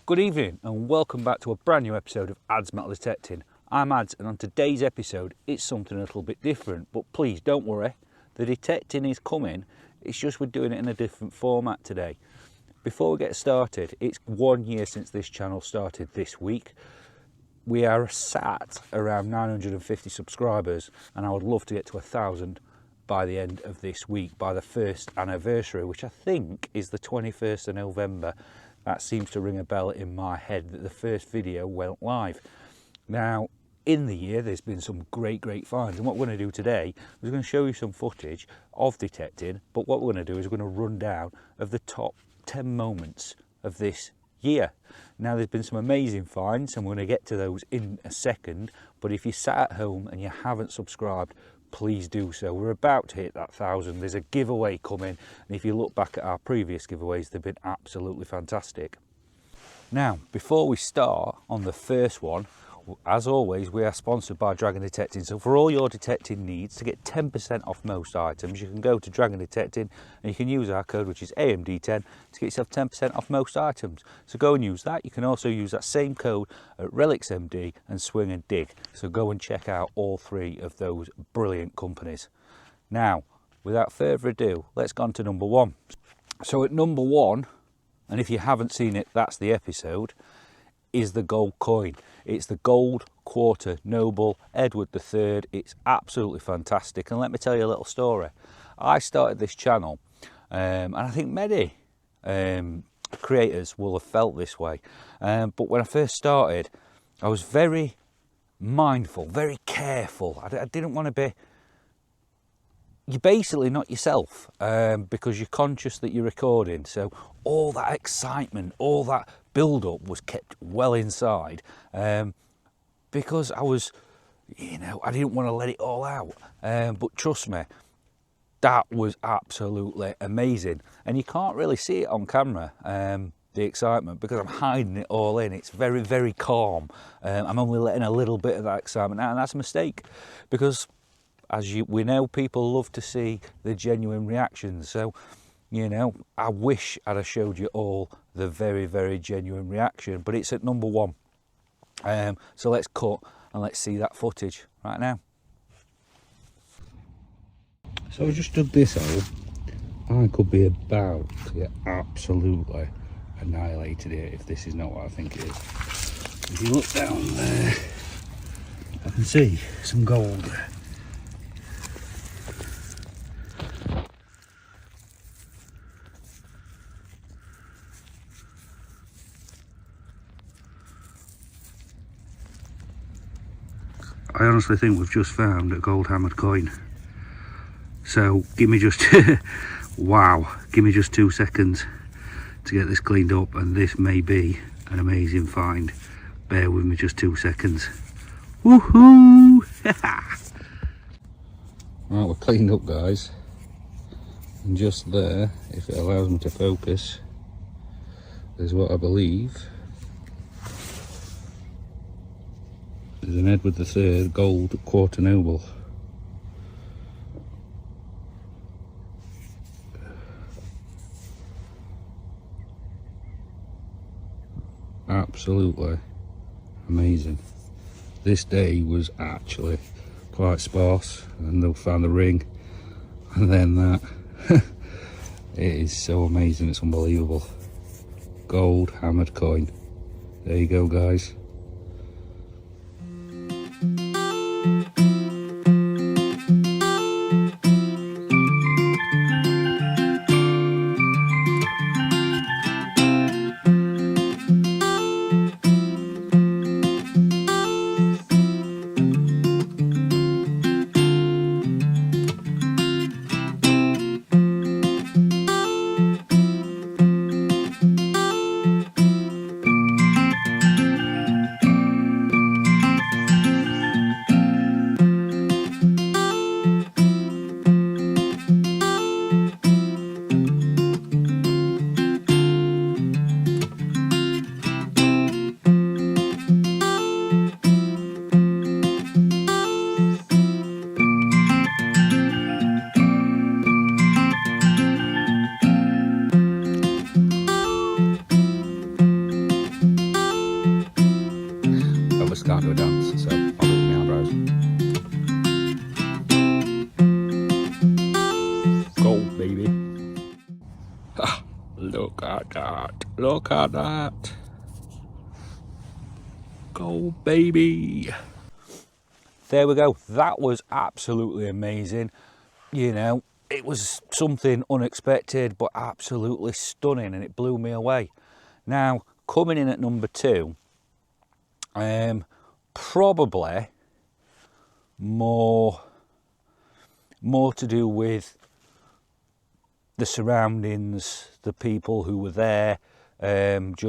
Good evening and welcome back to a brand new episode of Ads Metal Detecting. I'm Ads, and on today's episode it's something a little bit different, but please don't worry, the detecting is coming, it's just we're doing it in a different format today. Before we get started, it's 1 year since this channel started this week. We are sat around 950 subscribers and I would love to get to 1,000 by the end of this week, by the first anniversary, which I think is the 21st of November. That seems to ring a bell in my head that the first video went live. Now, in the year, there's been some great finds, and what we're going to do today is we're going to show you some footage of detecting, but what we're going to do is we're going to run down of the top 10 moments of this year. Now, there's been some amazing finds, and we're going to get to those in a second, but if you're sat at home and you haven't subscribed, please do so. We're about to hit that 1,000. There's a giveaway coming, and if you look back at our previous giveaways, they've been absolutely fantastic. Now, before we start on the first one, as always, we are sponsored by Dragon Detecting. So for all your detecting needs, to get 10% off most items, you can go to Dragon Detecting and you can use our code, which is AMD10, to get yourself 10% off most items. So go and use that. You can also use that same code at Relics MD and Swing and Dig. So go and check out all three of those brilliant companies. Now, without further ado, let's go on to number one. So at number one, and if you haven't seen it, that's the episode, is the gold coin. It's the gold quarter noble Edward III. It's absolutely fantastic, and let me tell you a little story. I started this channel and I think many creators will have felt this way, but when I first started I was very mindful, very careful. I didn't want to be, you're basically not yourself because you're conscious that you're recording, so all that excitement, all that build-up was kept well inside because I was, I didn't want to let it all out, but trust me, that was absolutely amazing, and you can't really see it on camera, the excitement, because I'm hiding it all in. It's very calm. I'm only letting a little bit of that excitement out, and that's a mistake, because we know, people love to see the genuine reactions. So, I wish I'd have showed you all the very genuine reaction, but it's at number one. So let's cut and let's see that footage right now. So I just dug this hole. I could be about to get absolutely annihilated here if this is not what I think it is. If you look down there, I can see some gold. I honestly think we've just found a gold hammered coin. So give me just, wow, give me just 2 seconds to get this cleaned up, and this may be an amazing find. Bear with me just 2 seconds. Woohoo! Right, we're cleaned up, guys. And just there, if it allows me to focus, is what I believe is an Edward III gold quarter noble. Absolutely amazing. This day was actually quite sparse, and they'll find the ring, and then that. It is so amazing, it's unbelievable. Gold hammered coin. There you go, guys. at that. Look at that. Go, baby. There we go. That was absolutely amazing. You know, it was something unexpected, but absolutely stunning, and it blew me away. Now, coming in at number 2, probably more to do with the surroundings, the people who were there. It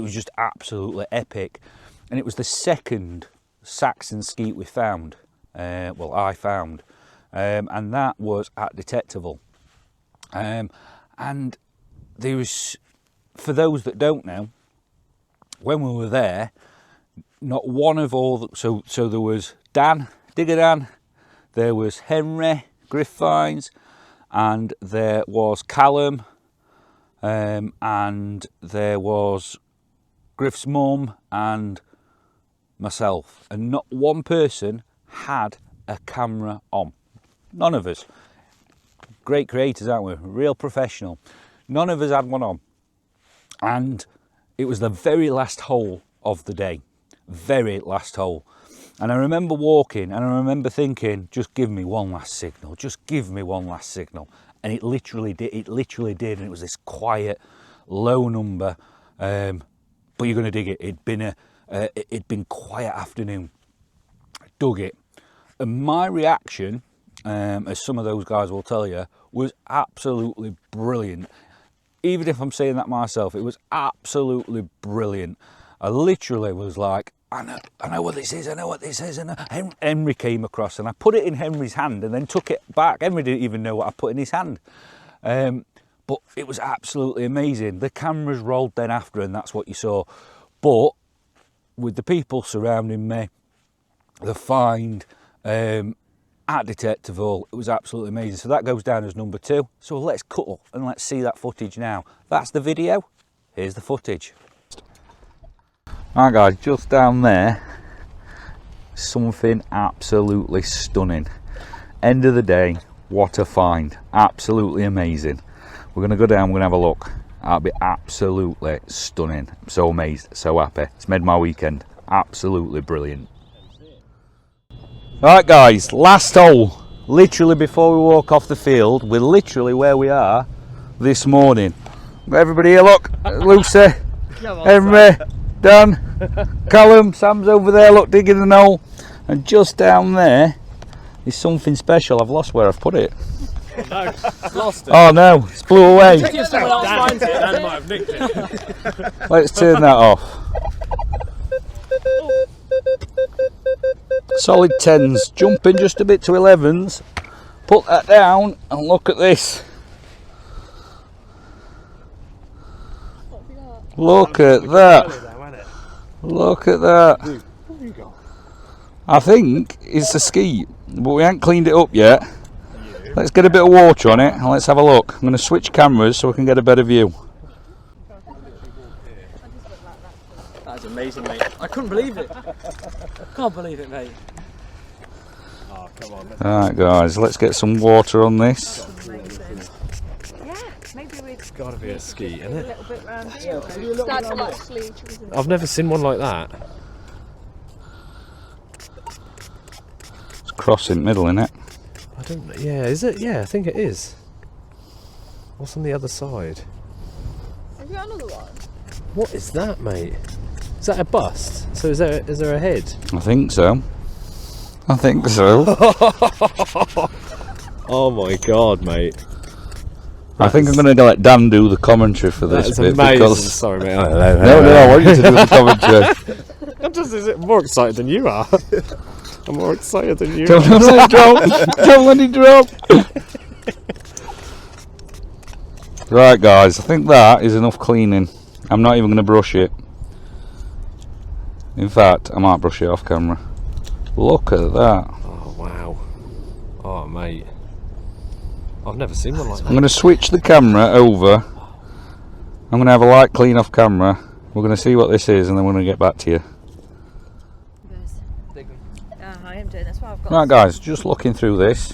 was just absolutely epic, and it was the second Saxon skeet we found. Well, I found, and that was at Detectorist. And there was, for those that don't know, when we were there, not one of all the, so there was Dan, Digger Dan, there was Henry, Griff Vines, and there was Callum, and there was Griff's mum and myself, and not one person had a camera on. None of us. Great creators, aren't we? Real professional. None of us had one on. And it was the very last hole of the day. Very last hole. And I remember walking and I remember thinking, just give me one last signal. Just give me one last signal. And it literally did. It literally did. And it was this quiet, low number. But you're going to dig it. It'd been quiet afternoon. I dug it. And my reaction, as some of those guys will tell you, was absolutely brilliant. Even if I'm saying that myself, it was absolutely brilliant. I literally was like, I know what this is, I know what this is. And Henry came across and I put it in Henry's hand and then took it back. Henry didn't even know what I put in his hand. But it was absolutely amazing. The cameras rolled then after and that's what you saw. But with the people surrounding me, the find at Detectorist, it was absolutely amazing. So that goes down as number 2. So let's cut up and let's see that footage now. That's the video. Here's the footage. Alright guys, just down there, something absolutely stunning. End of the day, what a find. Absolutely amazing. We're going to go down, we're going to have a look. That'll be absolutely stunning. I'm so amazed, so happy. It's made my weekend. Absolutely brilliant. Alright guys, last hole. Literally before we walk off the field, we're literally where we are this morning. Got everybody here, look. Lucy, Henry, Dan, Callum, Sam's over there, look, digging the hole. And just down there is something special. I've lost where I've put it. Oh no, lost it. Oh no, it's blew away. If someone else finds it, Dan might have nicked it. Let's turn that off. Solid 10s, jumping just a bit to 11s. Put that down and look at this. Look at that. Look at that. I think it's a skeet, but we ain't cleaned it up yet. Let's get a bit of water on it and let's have a look. I'm going to switch cameras so we can get a better view. That's amazing, mate. I couldn't believe it. Can't believe it, mate. Oh, come on. Alright guys, let's get some water on this. Yeah, maybe we'd... It's got to be a skeet, isn't it? A little bit round here. Start to like sleeve. I've never seen one like that. It's crossing middle, innit? I don't know. Yeah, is it? Yeah, I think it is. What's on the other side? Have you got another one? What is that, mate? Is that a bust? So is there a head? I think so. I think so. Oh my god, mate. I think I'm going to let Dan do the commentary for this That's bit amazing. because Sorry, mate. no, I want you to do the commentary. I'm just more excited than you are. I'm more excited than you. Don't let it drop. Don't let it drop. Right, guys. I think that is enough cleaning. I'm not even going to brush it. In fact, I might brush it off camera. Look at that. Oh wow. Oh mate. I've never seen one like that. I'm going to switch the camera over. I'm going to have a light clean off camera. We're going to see what this is and then we're going to get back to you. I am doing. That's why I've got. Right guys, just looking through this.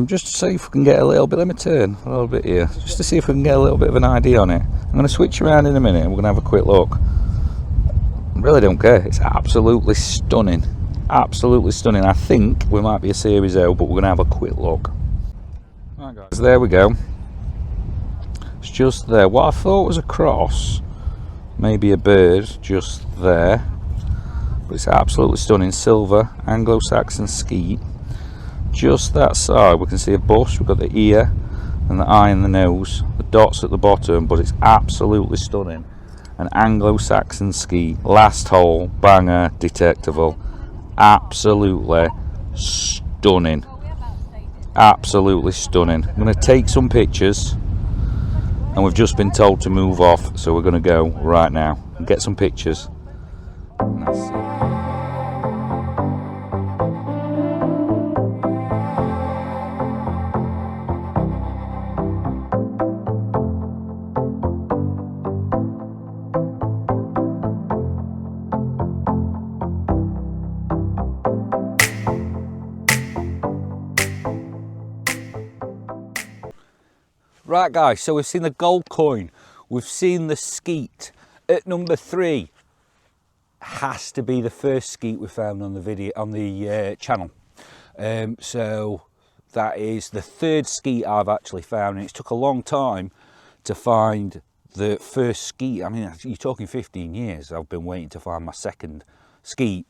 just to see if we can get a little bit. Let me turn a little bit here, just to see if we can get a little bit of an idea on it. I'm going to switch around in a minute and we're going to have a quick look. I really don't care. It's absolutely stunning. Absolutely stunning. I think we might be a series O, but we're going to have a quick look. Right, guys, there we go. It's just there. What I thought was a cross, maybe a bird, just there. But it's absolutely stunning. Silver, Anglo-Saxon skeet. Just that side, we can see a bust. We've got the ear and the eye and the nose. The dots at the bottom, but it's absolutely stunning. An Anglo-Saxon skeet. Last hole, banger, detectable. Absolutely stunning. Absolutely stunning. I'm going to take some pictures, and we've just been told to move off, so we're going to go right now and get some pictures. And that's it. Right, guys, so we've seen the gold coin, we've seen the skeet. At number 3 has to be the first skeet we found on the video on the channel. So that is the 3rd skeet I've actually found, and it took a long time to find the first skeet. I mean, you're talking 15 years I've been waiting to find my 2nd skeet.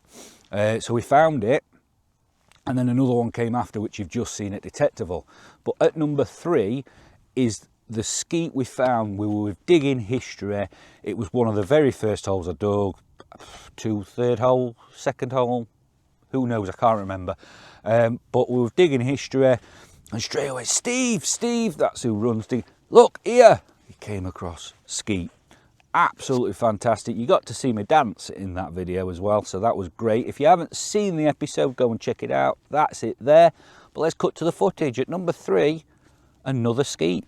So we found it, and then another one came after, which you've just seen at Detectorists. But at number 3 is the skeet we found. We were digging history. It was one of the very first holes I dug. 3rd hole, 2nd hole, who knows, I can't remember. But we were digging history, and straight away, Steve, that's who runs the, look here, he came across skeet. Absolutely fantastic. You got to see me dance in that video as well, so that was great. If you haven't seen the episode, go and check it out. That's it there. But let's cut to the footage. At number 3, another skeet.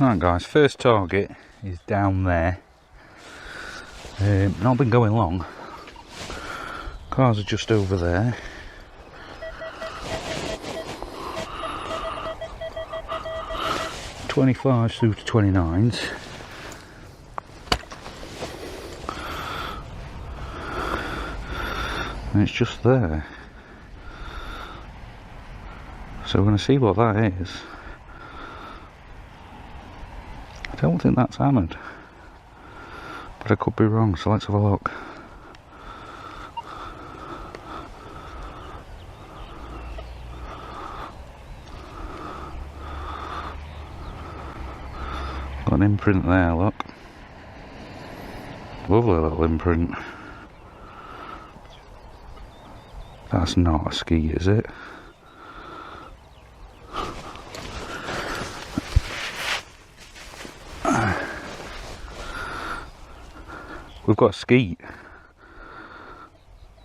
Right, guys, first target is down there. Not been going long. Cars are just over there. .25s through to 29s. And it's just there. So we're going to see what that is. I don't think that's hammered, but I could be wrong, so let's have a look. Got an imprint there, look. Lovely little imprint. That's not a skeet, is it? We've got a skeet.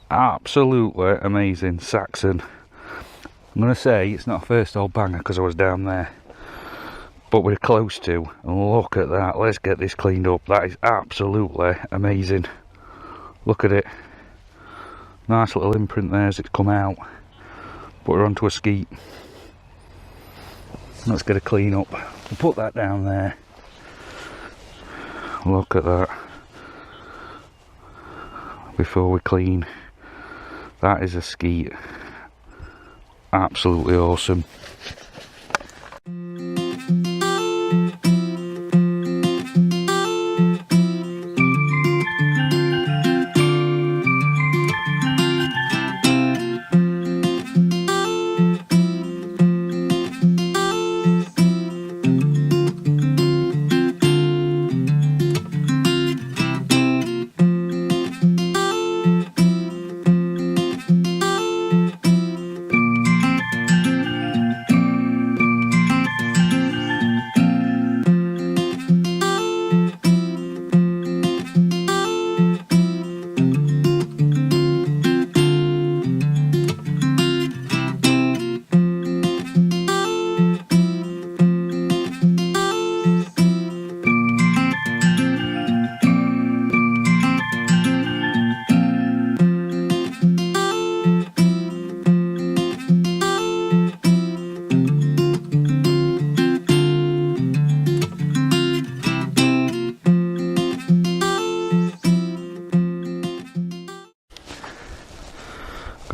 Absolutely amazing. Saxon. I'm going to say it's not a first hole banger because I was down there, but we're close to. And look at that. Let's get this cleaned up. That is absolutely amazing. Look at it. Nice little imprint there as it's come out, but we're onto a skeet. Let's get a clean up. We'll put that down there. Look at that. Before we clean, that is a skeet. Absolutely awesome.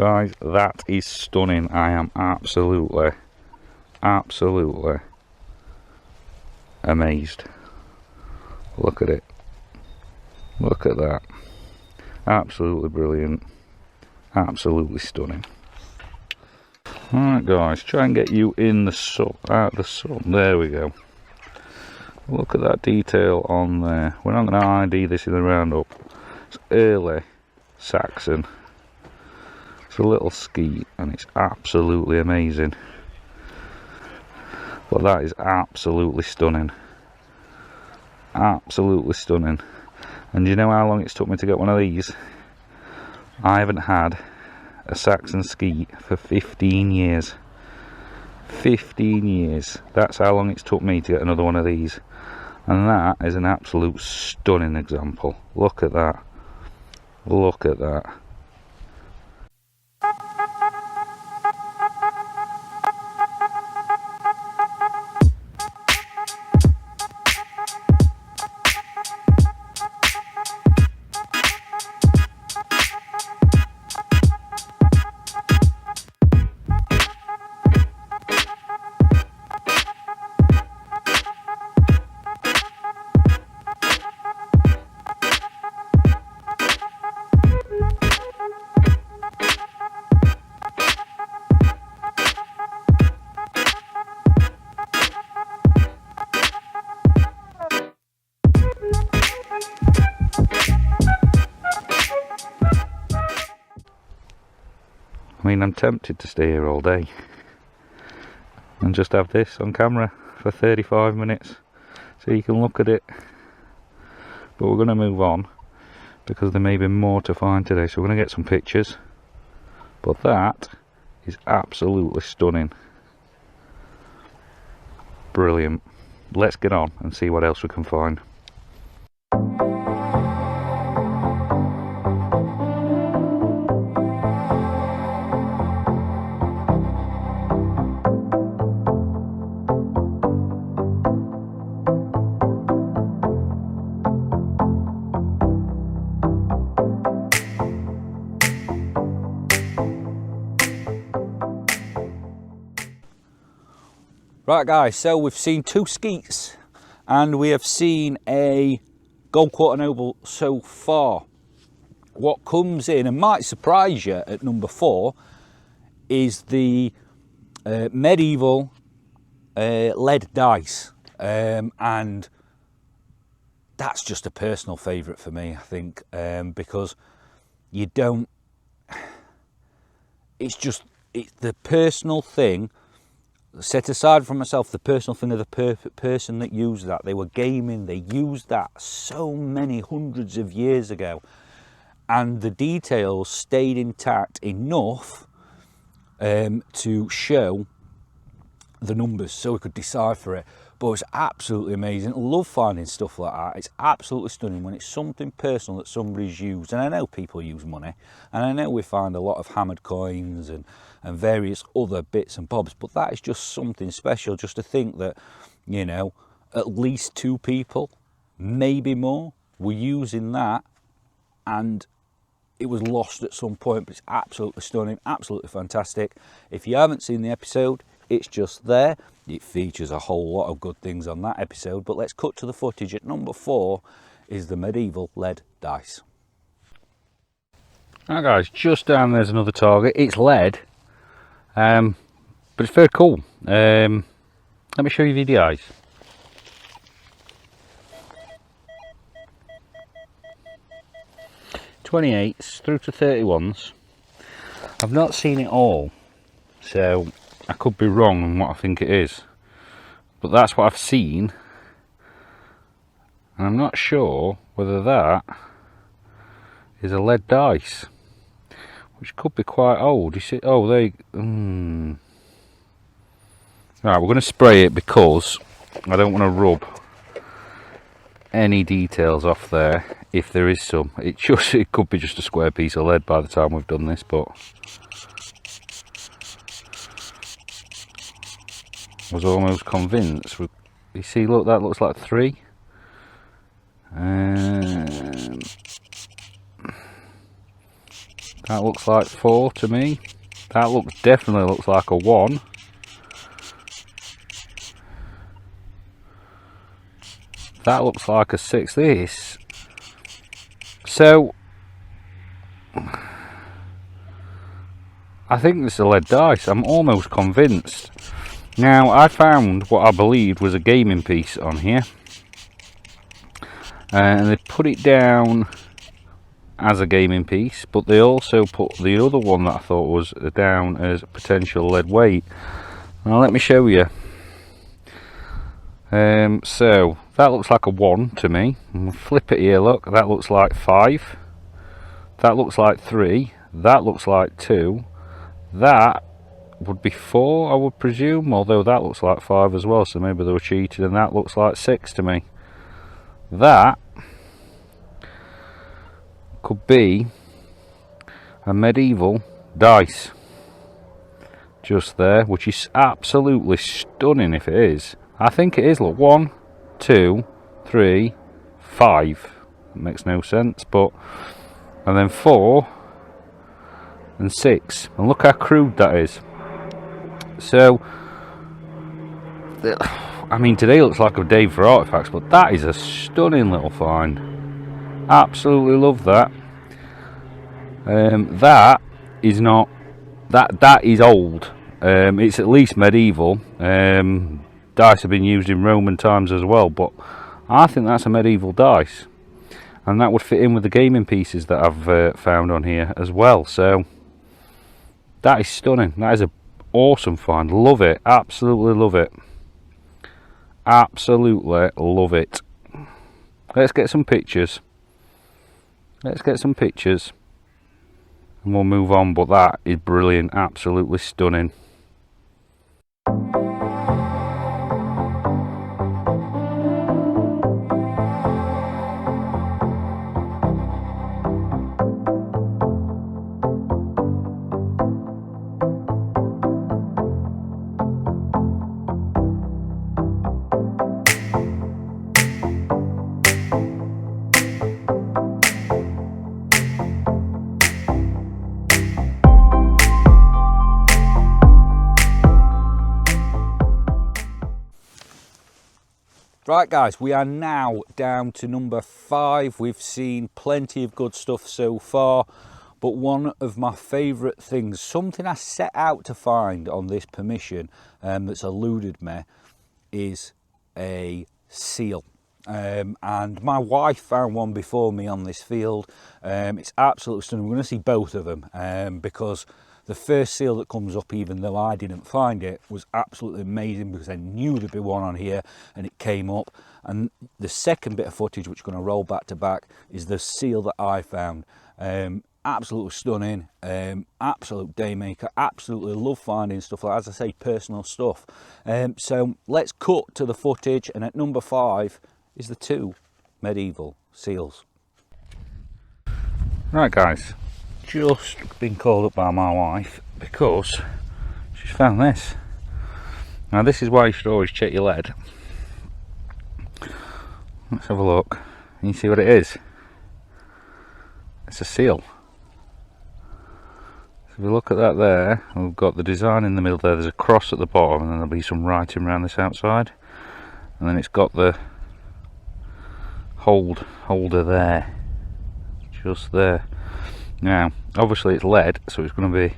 Guys, that is stunning. I am absolutely amazed. Look at it. Look at that. Absolutely brilliant. Absolutely stunning. Alright guys, try and get you in the sun, out of the sun. There we go. Look at that detail on there. We're not going to ID this in the roundup. It's early Saxon. It's a little skeet and it's absolutely amazing. But that is absolutely stunning. Absolutely stunning. And do you know how long it's took me to get one of these? I haven't had a Saxon skeet for 15 years. 15 years. That's how long it's took me to get another one of these. And that is an absolute stunning example. Look at that. Look at that. I mean, I'm tempted to stay here all day and just have this on camera for 35 minutes so you can look at it. But we're going to move on because there may be more to find today, so we're going to get some pictures. But that is absolutely stunning. Brilliant. Let's get on and see what else we can find. Right guys, so we've seen two skeets and we have seen a gold quarter noble so far. What comes in and might surprise you at number 4 is the medieval lead dice, and that's just a personal favourite for me, I think, because you don't, it's the personal thing. Set aside from myself the personal thing of the perfect person that used that. They were gaming, they used that so many hundreds of years ago, and the details stayed intact enough to show the numbers so we could decipher it. But it's absolutely amazing. I love finding stuff like that. It's absolutely stunning when it's something personal that somebody's used. And I know people use money, and I know we find a lot of hammered coins and various other bits and bobs, but that is just something special. Just to think that, you know, at least 2 people, maybe more, were using that, and it was lost at some point. But it's absolutely stunning, absolutely fantastic. If you haven't seen the episode, it's just there. It features a whole lot of good things on that episode, but let's cut to the footage. At number 4 is the medieval lead dice. Right guys, just down there's another target. It's lead, but it's very cool. Let me show you the eyes. .28s through to 31s. I've not seen it all, so I could be wrong on what I think it is, but that's what I've seen, and I'm not sure whether that is a lead dice, which could be quite old. You see, oh, they right, we're going to spray it because I don't want to rub any details off there. If there is some, it could be just a square piece of lead by the time we've done this, but was almost convinced. You see, look, that looks like 3. That looks like 4 to me. That definitely looks like a 1. That looks like a 6. This. So I think this is a lead dice. I'm almost convinced. Now, I found what I believed was a gaming piece on here, and they put it down as a gaming piece, but they also put the other one that I thought was down as potential lead weight. Now let me show you. So that looks like a 1 to me. Flip it here, look, that looks like 5, that looks like 3, that looks like 2, that would be 4 I would presume, although that looks like 5 as well, so maybe they were cheated, and that looks like 6 to me. That could be a medieval dice just there, which is absolutely stunning if it is. I think it is. Look, 1, 2, 3, 5. It makes no sense, but and then 4 and 6, and look how crude that is. So I mean, today looks like a day for artifacts, but that is a stunning little find. Absolutely love that. That is not that is old. It's at least medieval. Dice have been used in Roman times as well, but I think that's a medieval dice, and that would fit in with the gaming pieces that I've found on here as well. So that is stunning. That is an awesome find. Love it. Absolutely love it. Absolutely love it. Let's get some pictures. Let's get some pictures and we'll move on, but that is brilliant. Absolutely stunning. Right guys, we are now down to number 5. We've seen plenty of good stuff so far, but one of my favourite things, something I set out to find on this permission that's eluded me, is a seal. And my wife found one before me on this field. It's absolutely stunning. We're going to see both of them because the first seal that comes up, even though I didn't find it, was absolutely amazing because I knew there'd be one on here and it came up. And the second bit of footage, which we're going to roll back to back, is the seal that I found. Absolutely stunning, absolute day maker. Absolutely love finding stuff like, as I say, personal stuff. So let's cut to the footage, and at number 5 is the 2 medieval seals. Right guys, just been called up by my wife because she's found this. Now this is why you should always check your lead. Let's have a look. Can you see what it is? It's a seal. So if we look at that there, we've got the design in the middle there, there's a cross at the bottom, and then there'll be some writing around this outside, and then it's got the holder there, just there. Now obviously it's lead, so it's going to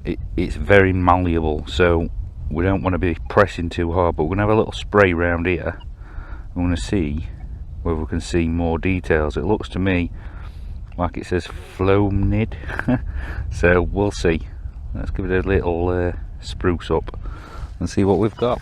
be, it's very malleable, so we don't want to be pressing too hard, but we're going to have a little spray round here. I'm going to see whether we can see more details. It looks to me like it says Flomnid, so we'll see. Let's give it a little spruce up and see what we've got.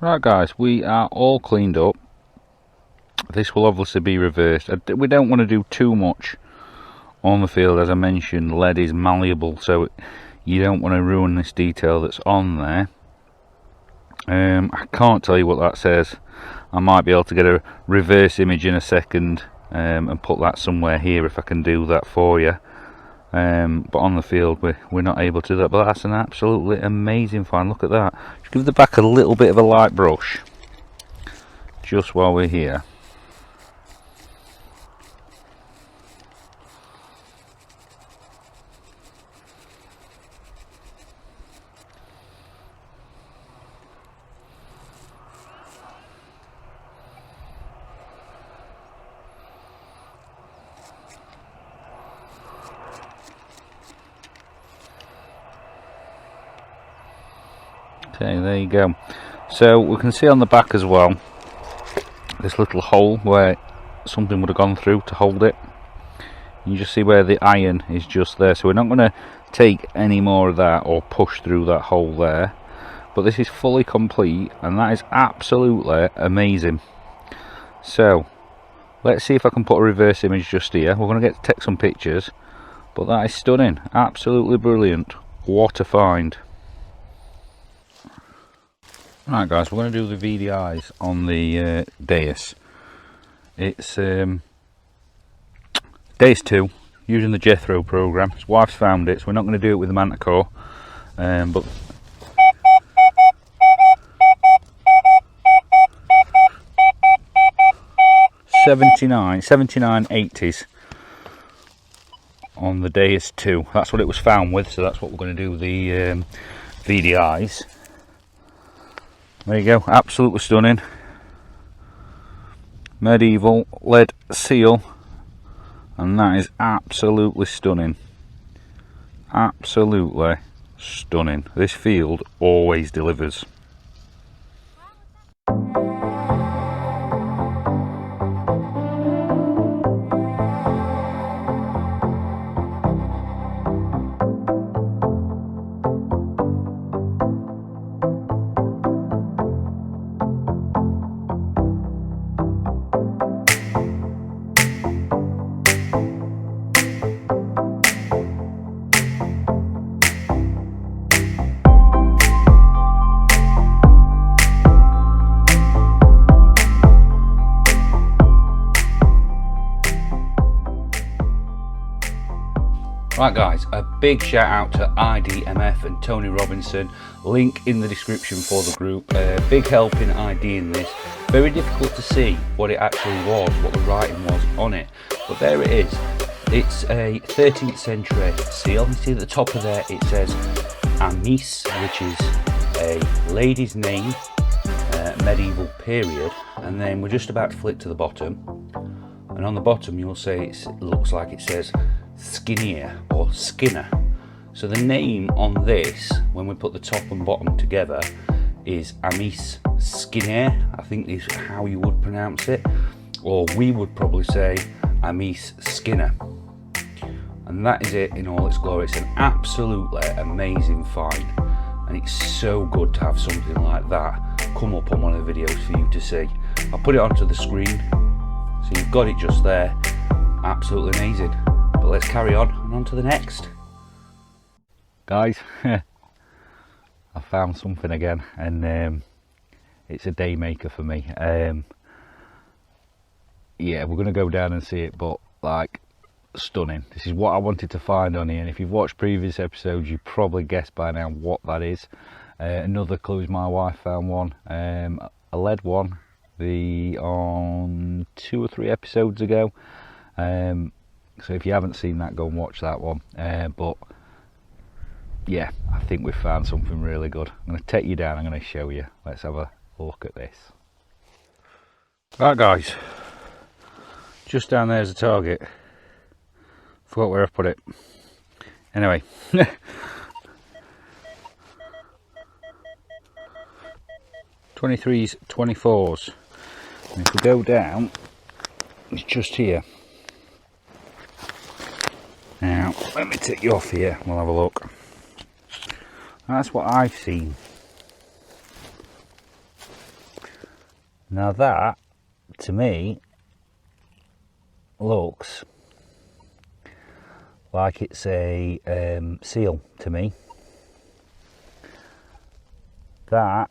Right guys, we are all cleaned up. This will obviously be reversed. We don't want to do too much on the field. As I mentioned, lead is malleable, so you don't want to ruin this detail that's on there. I can't tell you what that says. I might be able to get a reverse image in a second and put that somewhere here if I can do that for you. But on the field we're not able to do that. But that's an absolutely amazing find. Look at that. Just give the back a little bit of a light brush just while we're here. Okay, there you go. So we can see on the back as well this little hole where something would have gone through to hold it. You just see where the iron is just there, so we're not going to take any more of that or push through that hole there. But this is fully complete, and that is absolutely amazing. So let's see if I can put a reverse image just here. We're going to get to take some pictures, but that is stunning, absolutely brilliant. What a find. Right guys, we're going to do the VDIs on the dais. It's dais 2, using the Jethro program. His wife's found it, so we're not going to do it with the Manticore. But '79 80s on the dais 2. That's what it was found with, so that's what we're going to do with the VDIs. There you go, absolutely stunning. Medieval lead seal, and that is absolutely stunning. Absolutely stunning. This field always delivers. Right guys, a big shout out to IDMF and Tony Robinson, link in the description for the group. Big help in IDing this. Very difficult to see what it actually was, what the writing was on it, but there it is. It's a 13th century seal. You see at the top of there it says Amis, which is a lady's name, medieval period, and then we're just about to flip to the bottom, and on the bottom you'll see it looks like it says Skinnier or Skinner. So the name on this, when we put the top and bottom together, is Amis Skinner. I think is how you would pronounce it, or we would probably say Amis Skinner. And that is it in all its glory. It's an absolutely amazing find, and it's so good to have something like that come up on one of the videos for you to see. I'll put it onto the screen so you've got it just there. Absolutely amazing. But let's carry on to the next. Guys, I found something again, and it's a day maker for me. Yeah, we're going to go down and see it, but like, stunning. This is what I wanted to find on here, and if you've watched previous episodes you probably guessed by now what that is. Another clue is my wife found one, a lead one, on 2 or 3 episodes ago. So if you haven't seen that, go and watch that one. But yeah, I think we've found something really good. I'm going to take you down, I'm going to show you. Let's have a look at this. Right guys, just down there's a target. Forgot where I put it. Anyway. 23s, 24s. And if we go down, it's just here. Now, let me take you off here, we'll have a look. That's what I've seen. Now that, to me, looks like it's a seal to me. That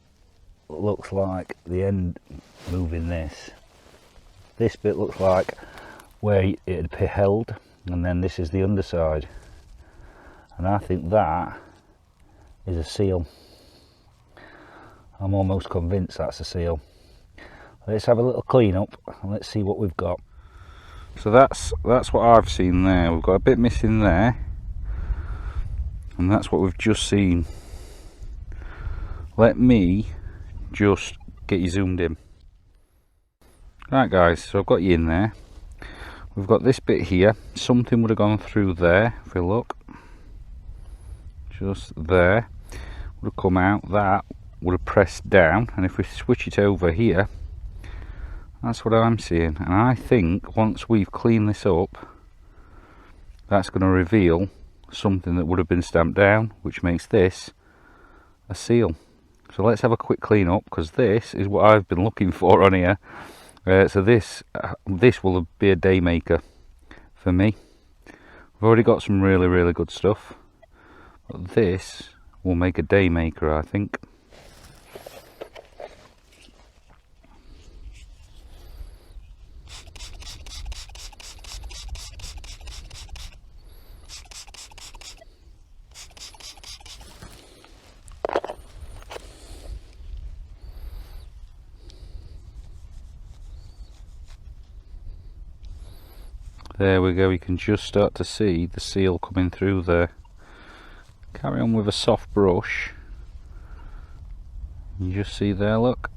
looks like the end, moving this. This bit looks like where it had been held, and then this is the underside. And I think that is a seal. I'm almost convinced that's a seal. Let's have a little clean up and let's see what we've got. So that's what I've seen there. We've got a bit missing there, and that's what we've just seen. Let me just get you zoomed in. Right guys, so I've got you in there. We've got this bit here. Something would have gone through there, if we look. Just there. Would have come out, that would have pressed down, and if we switch it over here, that's what I'm seeing. And I think once we've cleaned this up, that's going to reveal something that would have been stamped down, which makes this a seal. So let's have a quick clean up, because this is what I've been looking for on here. So this will be a day maker for me. We've already got some really good stuff, but this will make a day maker, I think. There we go, you can just start to see the seal coming through there. Carry on with a soft brush. You just see there, look.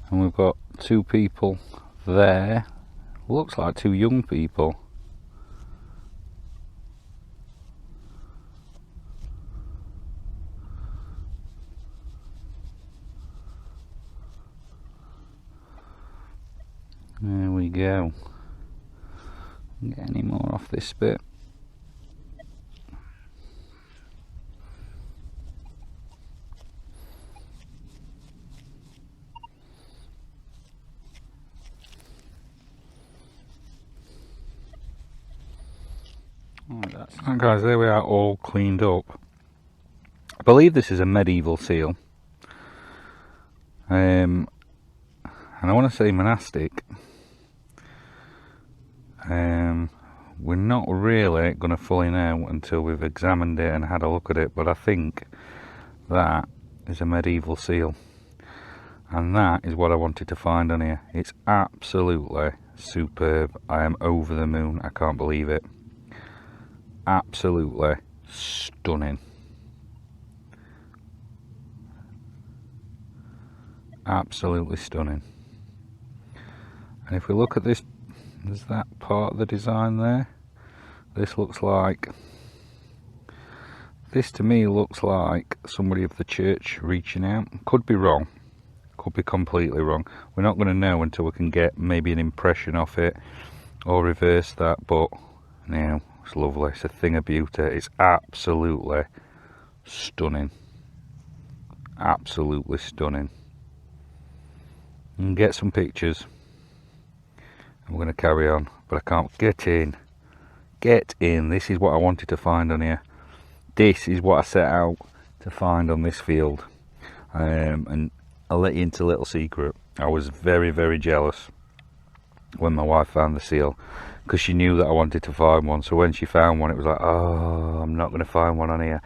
And we've got two people there. Looks like two young people. There we go. Get any more off this bit? Right guys, there we are, all cleaned up. I believe this is a medieval seal. And I want to say monastic. We're not really going to fully know until we've examined it and had a look at it, but I think that is a medieval seal, and that is what I wanted to find on here. It's absolutely superb. I am over the moon. I can't believe it. Absolutely stunning. Absolutely stunning. And if we look at this, there's that part of the design there. This looks like, this to me looks like somebody of the church reaching out. Could be wrong, could be completely wrong. We're not going to know until we can get maybe an impression of it or reverse that, but now it's lovely. It's a thing of beauty. It's absolutely stunning. Absolutely stunning. And get some pictures. I'm going to carry on, but I can't get in. Get in. This is what I wanted to find on here. This is what I set out to find on this field. And I'll let you into a little secret. I was very jealous when my wife found the seal, because she knew that I wanted to find one. So when she found one, it was like, oh, I'm not going to find one on here.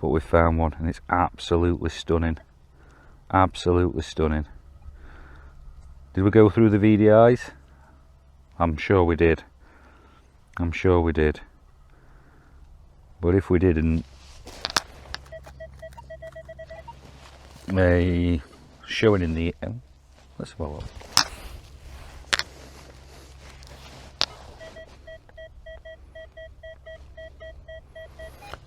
But we found one, and it's absolutely stunning. Absolutely stunning. Did we go through the VDIs? I'm sure we did. I'm sure we did. But if we didn't, showing in the, let's have a look.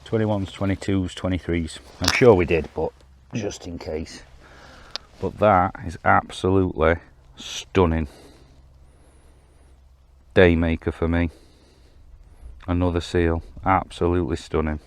'21s, '22s, '23s. I'm sure we did, but just in case. But that is absolutely stunning. day maker for me. Another seal, absolutely stunning.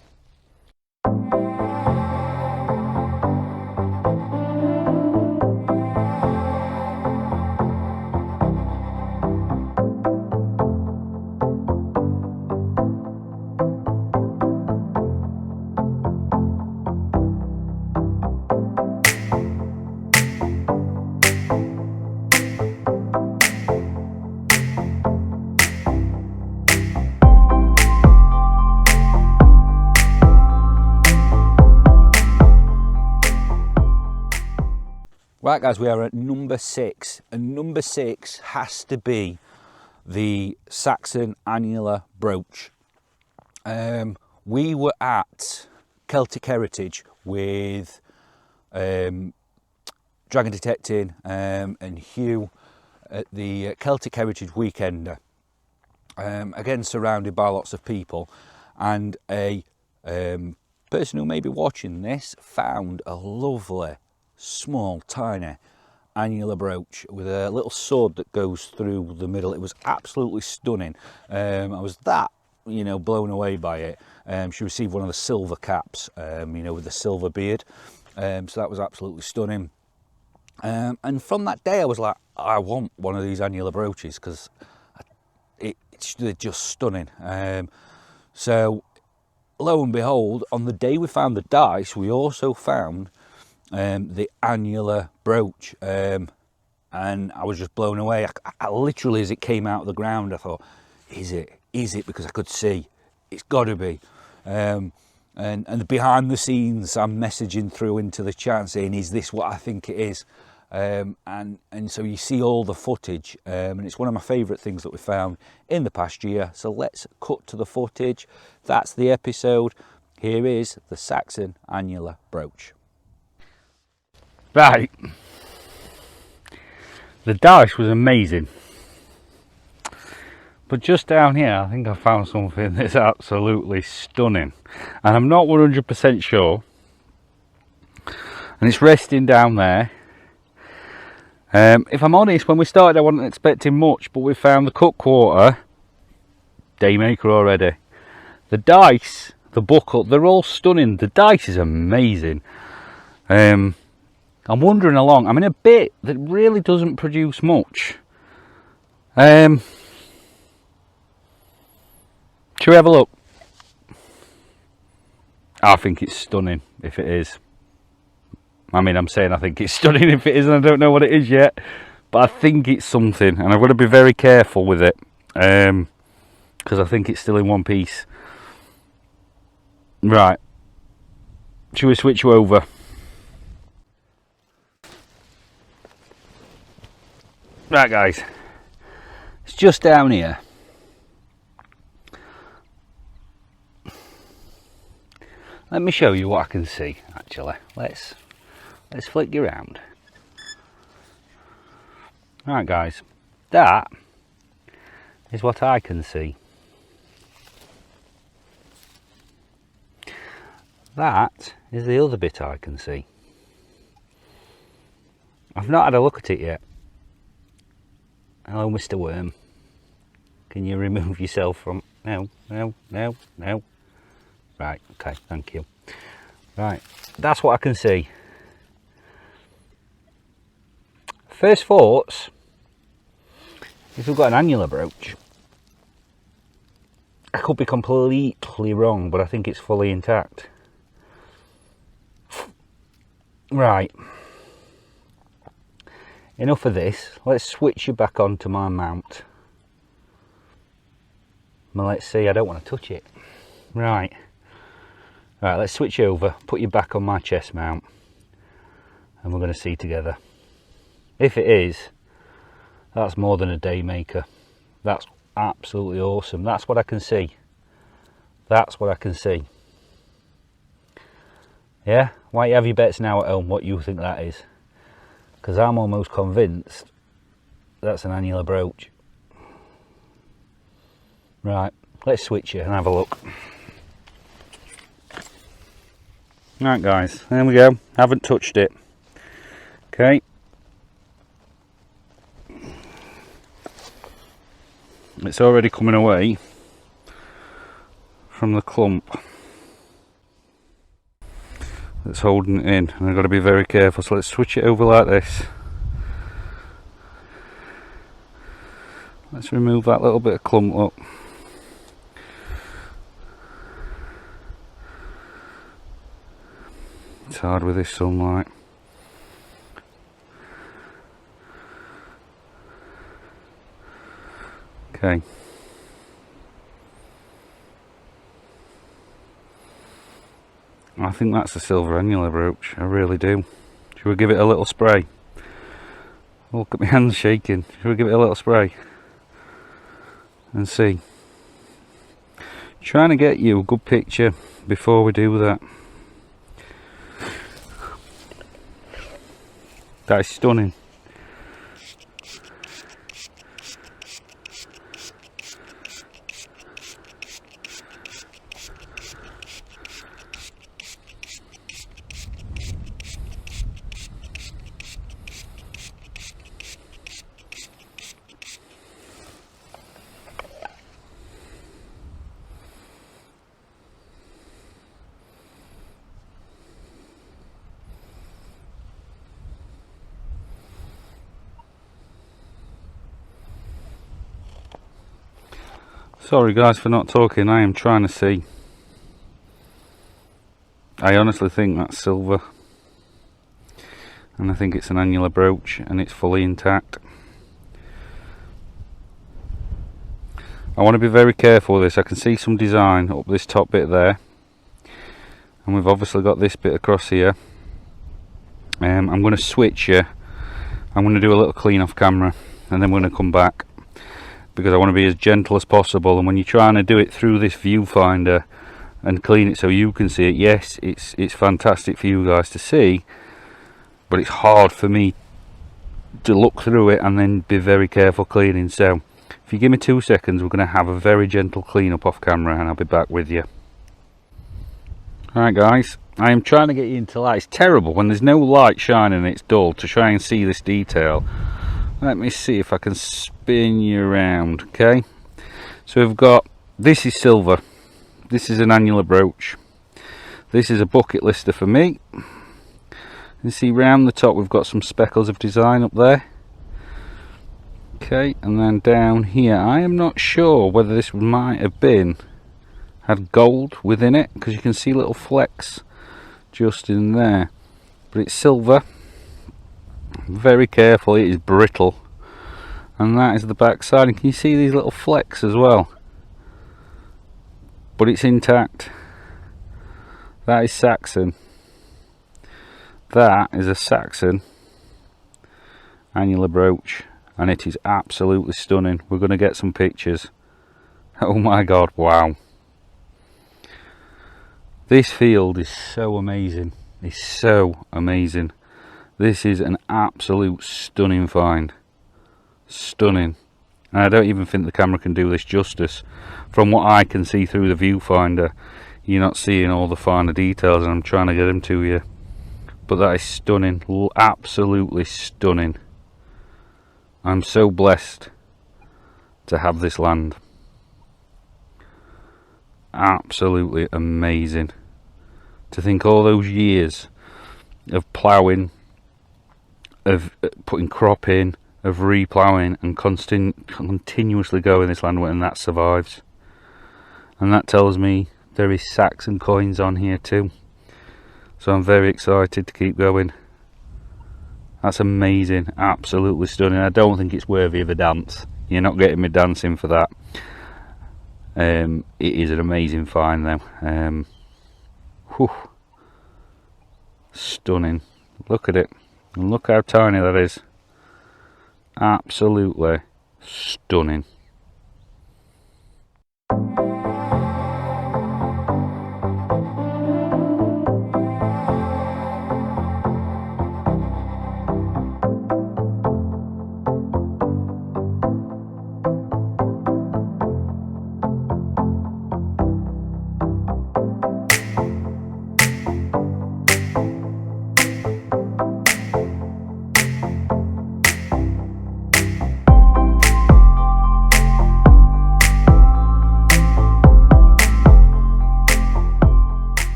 Right guys, we are at number 6, and number 6 has to be the Saxon annular brooch. We were at Celtic Heritage with Dragon Detecting and Hugh at the Celtic Heritage Weekender. Again, surrounded by lots of people, and a person who may be watching this found a lovely small tiny annular brooch with a little sword that goes through the middle. It was absolutely stunning. I was that, you know, blown away by it. She received one of the silver caps, you know, with the silver beard, so that was absolutely stunning. And from that day I was like, I want one of these annular brooches because they're just stunning. So lo and behold, on the day we found the dice, we also found the annular brooch, and I was just blown away. I literally, as it came out of the ground, I thought, is it? Because I could see it's got to be. And behind the scenes, I'm messaging through into the chat saying, is this what I think it is? And so you see all the footage, and it's one of my favourite things that we found in the past year. So let's cut to the footage. That's the episode. Here is the Saxon annular brooch. Right, the dice was amazing, but just down here I think I found something that's absolutely stunning, and I'm not 100% sure, and it's resting down there. If I'm honest, when we started I wasn't expecting much, but we found the cut quarter, daymaker already. The dice, the buckle, they're all stunning. The dice is amazing. I'm wandering along. I'm in a bit that really doesn't produce much. Should we have a look? I think it's stunning if it is. I mean, I'm saying I think it's stunning if it is, and I don't know what it is yet, but I think it's something, and I've got to be very careful with it, because I think it's still in one piece. Right, should we switch you over? Right guys, it's just down here. Let me show you what I can see. Actually, let's flick you around. Right guys, that is what I can see. That is the other bit I can see. I've not had a look at it yet. Hello, Mr. Worm. Can you remove yourself from... No. Right, okay, thank you. Right, that's what I can see. First thoughts, if we've got an annular brooch, I could be completely wrong, but I think it's fully intact. Right. Enough of this. Let's switch you back onto my mount. Well, let's see. I don't want to touch it. Right. Right, let's switch over. Put you back on my chest mount. And we're going to see together. If it is, that's more than a day maker. That's absolutely awesome. That's what I can see. That's what I can see. Yeah? Why don't you have your bets now at home what you think that is? Because I'm almost convinced that's an annular brooch. Right, let's switch it and have a look. Right guys, there we go. Haven't touched it. Okay. It's already coming away from the clump that's holding it in, and I've got to be very careful. So let's switch it over like this. Let's remove that little bit of clump up. It's hard with this sunlight. Okay. I think that's a silver annular brooch, I really do. Should we give it a little spray? Look at my hands shaking. Should we give it a little spray? And see. Trying to get you a good picture before we do that. That is stunning. Sorry guys for not talking, I am trying to see. I honestly think that's silver. And I think it's an annular brooch and it's fully intact. I want to be very careful with this. I can see some design up this top bit there. And we've obviously got this bit across here. I'm going to switch here. I'm going to do a little clean off camera and then we're going to come back. Because I want to be as gentle as possible, and when you're trying to do it through this viewfinder and clean it so you can see it, yes, it's fantastic for you guys to see, but it's hard for me to look through it and then be very careful cleaning. So if you give me 2 seconds, we're going to have a very gentle clean up off camera and I'll be back with you. Alright guys, I am trying to get you into light. It's terrible when there's no light shining and it's dull to try and see this detail. Let me see if I can spin you around. Okay, so we've got, this is silver, this is an annular brooch, this is a bucket lister for me. You see round the top we've got some speckles of design up there. Okay, and then down here I am not sure whether this might have been had gold within it, because you can see little flecks just in there, but it's silver. Very careful, it is brittle. And that is the back side, and can you see these little flecks as well? But it's intact. That is Saxon. That is a Saxon annular brooch, and it is absolutely stunning. We're going to get some pictures. Oh my god, wow. This field is so amazing. It's so amazing. This is an absolute stunning find. Stunning. And I don't even think the camera can do this justice. From what I can see through the viewfinder, you're not seeing all the finer details, and I'm trying to get them to you. But that is stunning. Absolutely stunning. I'm so blessed to have this land. Absolutely amazing. To think all those years of ploughing, of putting crop in, of reploughing, and continuously going this land, and that survives. And that tells me there is Saxon coins on here too. So I'm very excited to keep going. That's amazing, absolutely stunning. I don't think it's worthy of a dance. You're not getting me dancing for that. It is an amazing find though. Whew. Stunning. Look at it. And look how tiny that is. Absolutely stunning.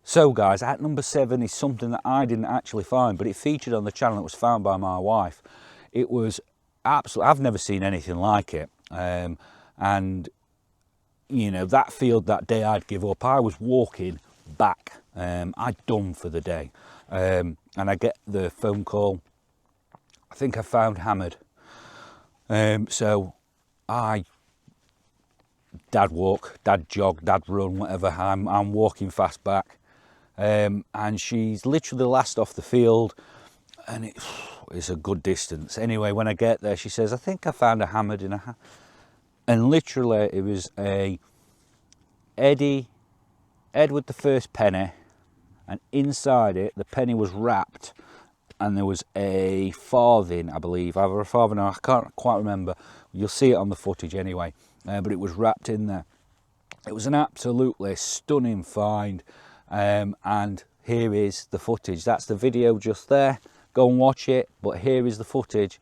So guys, at number 7 is something that I didn't actually find, but it featured on the channel. It was found by my wife. It was absolutely, I've never seen anything like it. And you know, that field that day I'd give up. I was walking back. I'd done for the day. And I get the phone call. I think I found hammered. So dad walk, dad jog, dad run, whatever. I'm walking fast back. And she's literally last off the field, and it's a good distance. Anyway, when I get there, she says, I think I found a hammered in a and literally it was a Ed with the first penny, and inside it the penny was wrapped, and there was a farthing, I believe, either a farthing or I can't quite remember. You'll see it on the footage anyway, but it was wrapped in there. It was an absolutely stunning find. And here is the footage. That's the video just there. Go and watch it. But here is the footage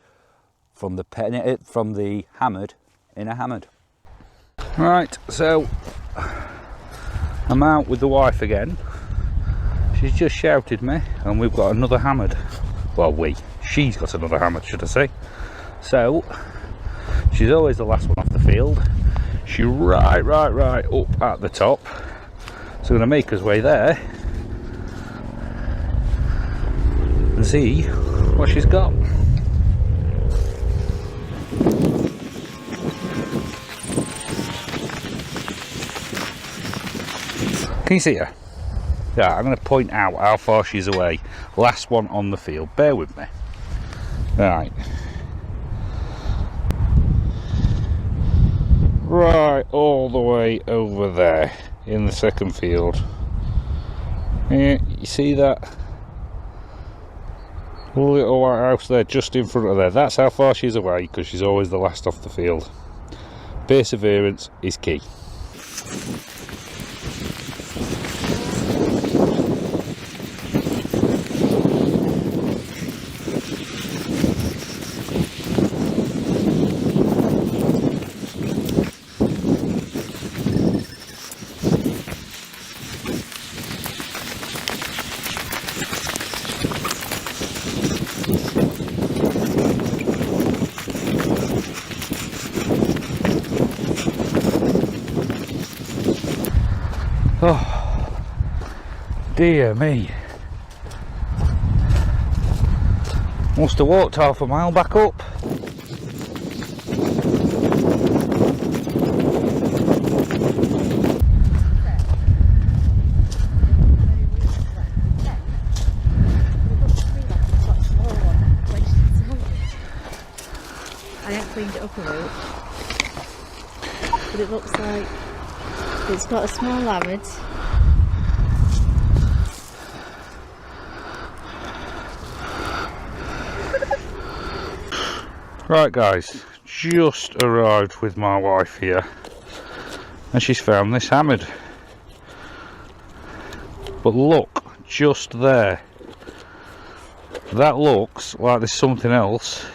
from the penny, from the hammered in a hammered. Right, so I'm out with the wife again. She's just shouted me, and we've got another hammered. Well, she's got another hammered, should I say? So she's always the last one off the field. She's right up at the top. So we're going to make us way there and see what she's got. Can you see her? Yeah, I'm going to point out how far she's away. Last one on the field. Bear with me. Right. Right, all the way over there. In the second field. Yeah, you see that little white house there just in front of there? That's how far she's away, because she's always the last off the field. Perseverance is key. Oh, dear me. Must have walked half a mile back up. I haven't cleaned it up a bit, but it looks like it's got a small hammered. Right guys, just arrived with my wife here and she's found this hammered. But look, just there. That looks like there's something else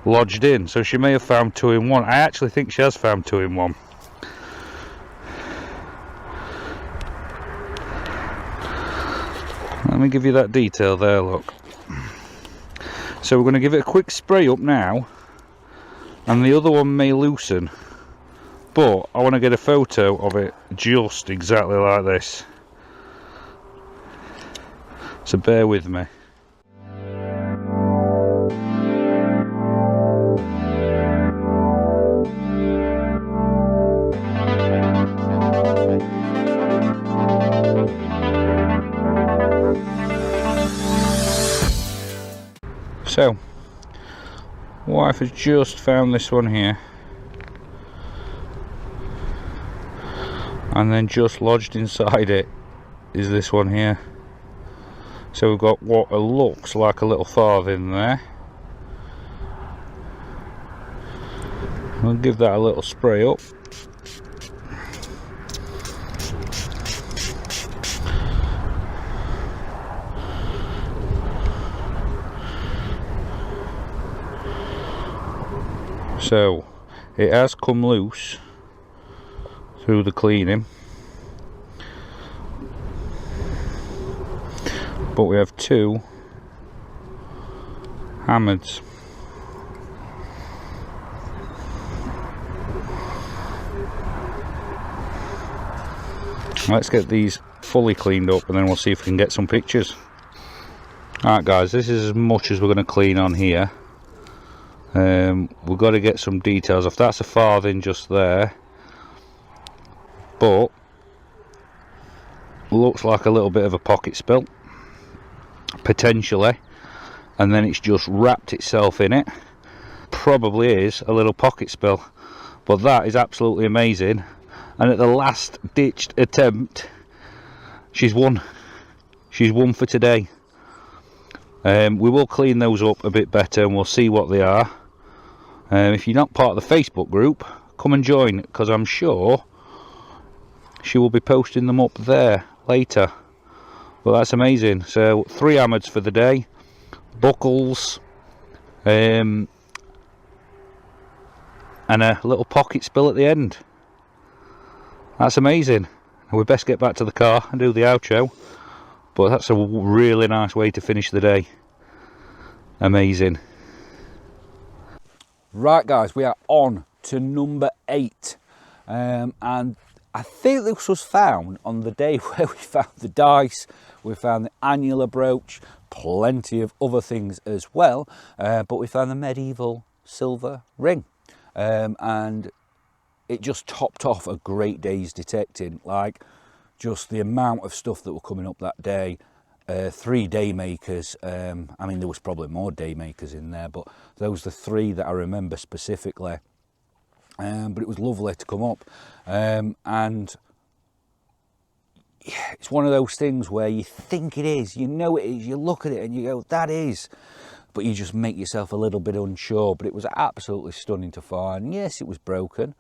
lodged in. So she may have found 2 in 1. I actually think she has found 2 in 1. Let me give you that detail there, look. So we're going to give it a quick spray up now, and the other one may loosen, but I want to get a photo of it just exactly like this. So bear with me. So, wife has just found this one here, and then just lodged inside it is this one here. So we've got what looks like a little farthing there. I'll give that a little spray up. So it has come loose through the cleaning. but we have 2 hammers. Let's get these fully cleaned up and then we'll see if we can get some pictures. Alright guys, this is as much as we're going to clean on here. We've got to get some details off. That's a farthing just there, but looks like a little bit of a pocket spill potentially, and then it's just wrapped itself in it. Probably is a little pocket spill, but that is absolutely amazing. And at the last ditched attempt, she's won for today. We will clean those up a bit better and we'll see what they are. If you're not part of the Facebook group, come and join, because I'm sure she will be posting them up there later. But that's amazing. So 3 hammers for the day, buckles, and a little pocket spill at the end. That's amazing. We best get back to the car and do the outro, but that's a really nice way to finish the day. Amazing. Right guys, we are on to number 8, and I think this was found on the day where we found the dice, we found the annular brooch, plenty of other things as well, but we found the medieval silver ring, and it just topped off a great day's detecting. Like, just the amount of stuff that were coming up that day. 3 day makers. I mean, there was probably more day makers in there, but those are the 3 that I remember specifically. But it was lovely to come up, and it's one of those things where you think it is, you know it is, you look at it and you go, that is, but you just make yourself a little bit unsure. But it was absolutely stunning to find. Yes, it was broken,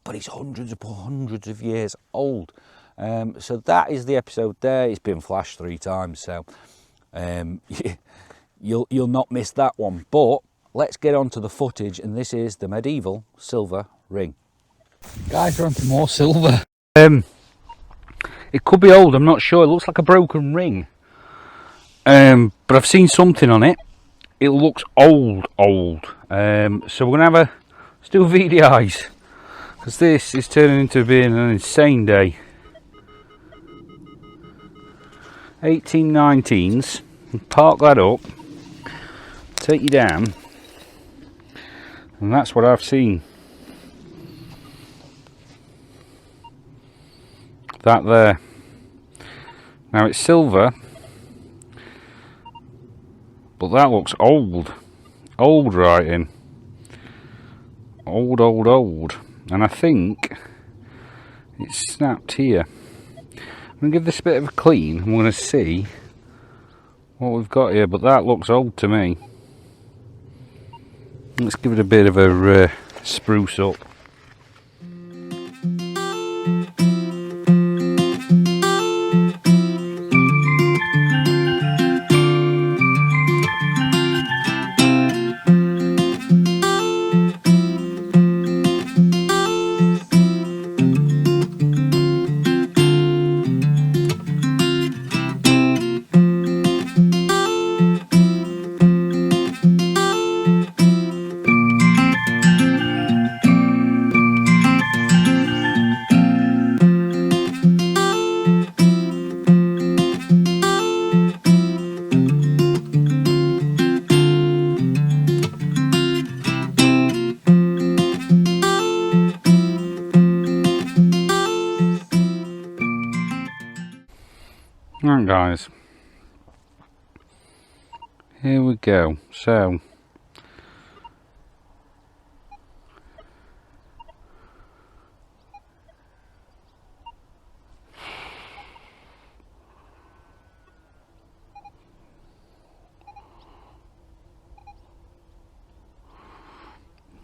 but it's hundreds upon hundreds of years old. So that is the episode there. It's been flashed 3 times, so you'll not miss that one. But let's get on to the footage, and this is the medieval silver ring. Guys, we're on to more silver. It could be old, I'm not sure. It looks like a broken ring, but I've seen something on it. It looks old. So we're gonna let's do VDIs, because this is turning into being an insane day. 1819s, park that up, take you down, and that's what I've seen. That there. Now it's silver, but that looks old. Old writing. Old. And I think it's snapped here. I'm going to give this a bit of a clean. I'm going to see what we've got here, but that looks old to me. Let's give it a bit of a spruce up. Right guys, here we go. So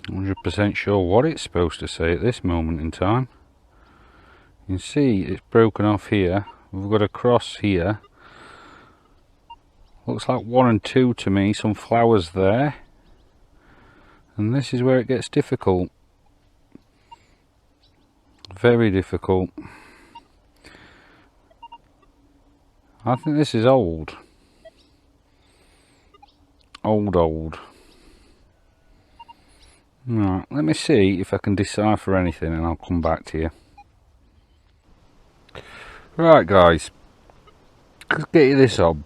I'm 100% sure what it's supposed to say at this moment in time. You can see it's broken off here. We've got a cross here. Looks like 1 and 2 to me, some flowers there. And this is where it gets difficult. Very difficult. I think this is old. Old. Right, let me see if I can decipher anything and I'll come back to you. Right guys, let's get you this on.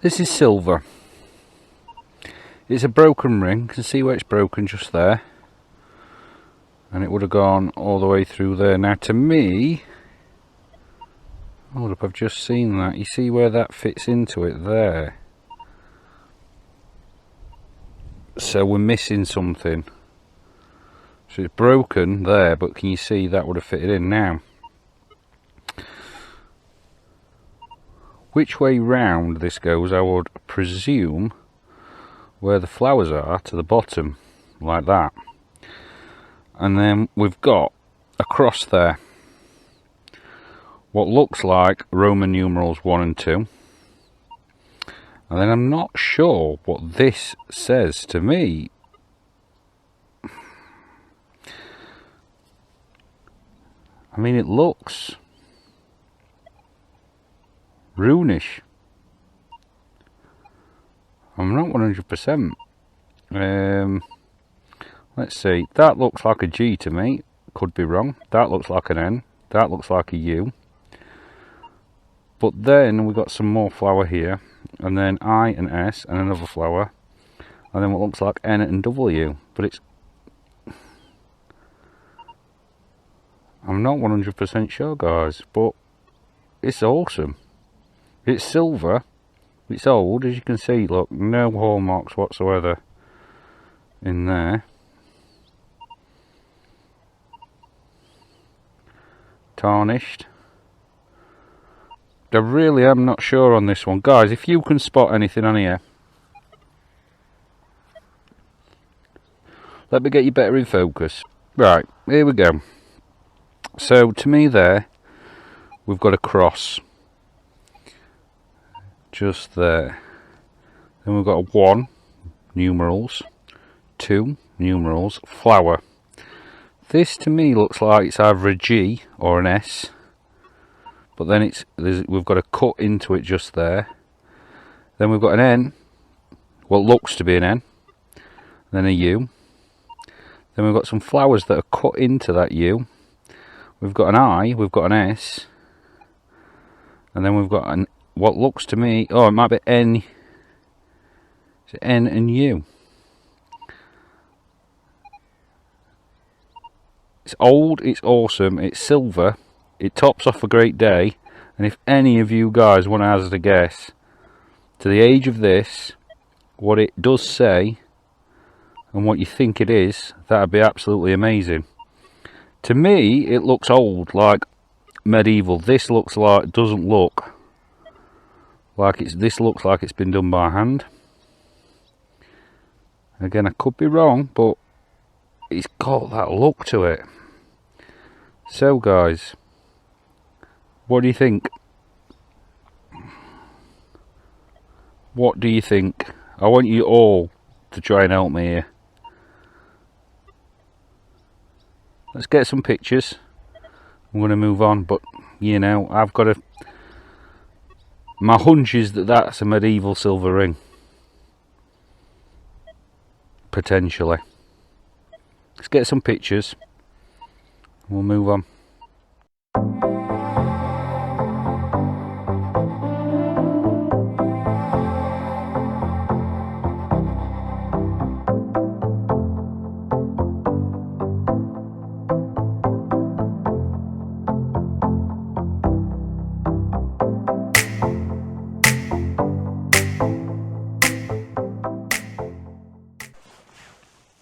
This is silver. It's a broken ring. You can see where it's broken just there. And it would have gone all the way through there. Now to me, hold up, I've just seen that. You see where that fits into it there. So we're missing something. So it's broken there, but can you see that would have fitted in now? Which way round this goes, I would presume where the flowers are to the bottom, like that. And then we've got across there what looks like Roman numerals 1 and 2. And then I'm not sure what this says to me. I mean, it looks runish. I'm not 100%. Let's see. That looks like a G to me. Could be wrong. That looks like an N. That looks like a U. But then we've got some more flower here. And then I and S and another flower. And then what looks like N and W. But it's... I'm not 100% sure, guys. But it's awesome. It's silver. It's old, as you can see. Look, no hallmarks whatsoever in there. Tarnished. I really am not sure on this one. Guys, if you can spot anything on here, let me get you better in focus. Right, here we go. So to me there, we've got a cross. Just there. Then we've got a 1, numerals, 2, numerals, flower. This to me looks like it's either a G or an S. But then we've got a cut into it just there. Then we've got an N, what looks to be an N. Then a U. Then we've got some flowers that are cut into that U. We've got an I, we've got an S. And then we've got an, what looks to me, oh, it might be N. Is it N and U? It's old, it's awesome, it's silver. It tops off a great day, and if any of you guys want to hazard a guess to the age of this, what it does say and what you think it is, that'd be absolutely amazing. To me, it looks old, like medieval. This looks like, doesn't look like it's, this looks like it's been done by hand. Again, I could be wrong, but it's got that look to it. So guys, what do you think? What do you think? I want you all to try and help me here. Let's get some pictures. I'm going to move on, but you know, I've got to... My hunch is that that's a medieval silver ring. Potentially. Let's get some pictures. We'll move on.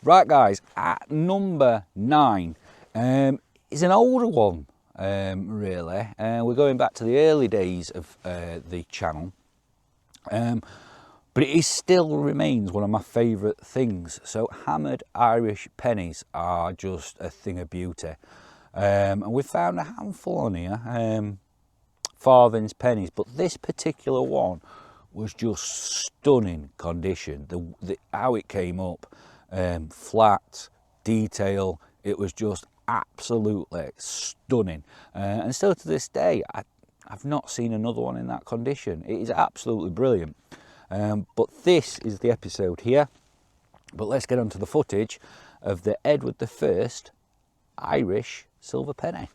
Right guys, at number 9 is an older one, really. We're going back to the early days of the channel, but it still remains one of my favourite things. So hammered Irish pennies are just a thing of beauty, and we found a handful on here, farthings, pennies, but this particular one was just stunning condition. How it came up. Flat, detail, it was just absolutely stunning, and still to this day I I've not seen another one in that condition. It is absolutely brilliant. But this is the episode here. But let's get on to the footage of the Edward I Irish silver penny.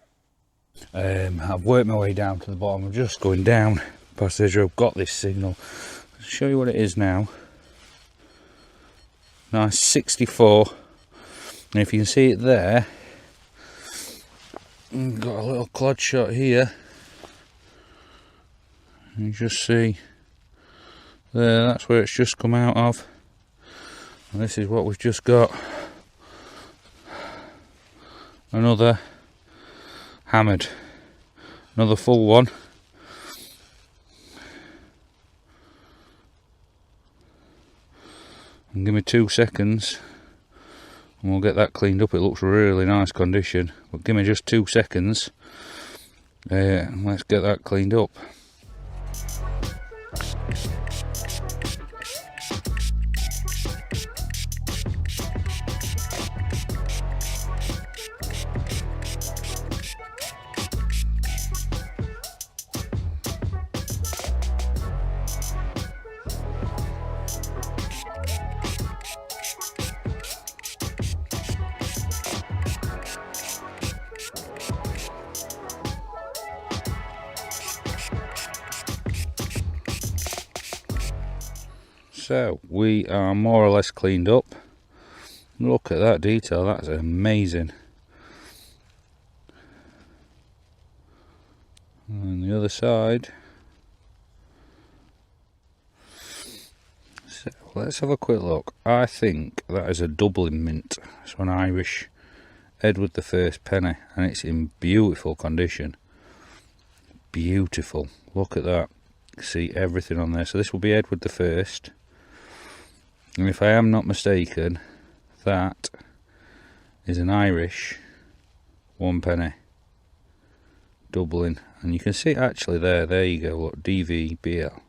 I've worked my way down to the bottom. I'm just going down past Ezra. I've got this signal. I'll show you what it is now. Nice 64. And if you can see it there, I've got a little clod shot here. You just see there, that's where it's just come out of. And this is what we've just got. Another hammered, another full one. And give me 2 seconds and we'll get that cleaned up. It looks really nice condition, but give me just 2 seconds and let's get that cleaned up. So we are more or less cleaned up. Look at that detail, that's amazing. And the other side. So let's have a quick look. I think that is a Dublin mint. It's an Irish Edward I penny, and it's in beautiful condition. Beautiful. Look at that. See everything on there. So this will be Edward I. And if I am not mistaken, that is an Irish 1 penny. Dublin. And you can see it actually there you go, look, DVBL.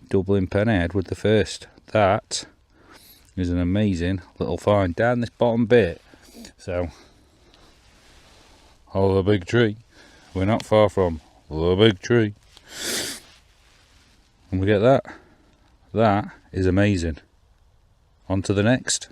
Dublin penny, Edward I. That is an amazing little find down this bottom bit. So, oh, the big tree. We're not far from the big tree. And we get that. That is amazing. On to the next.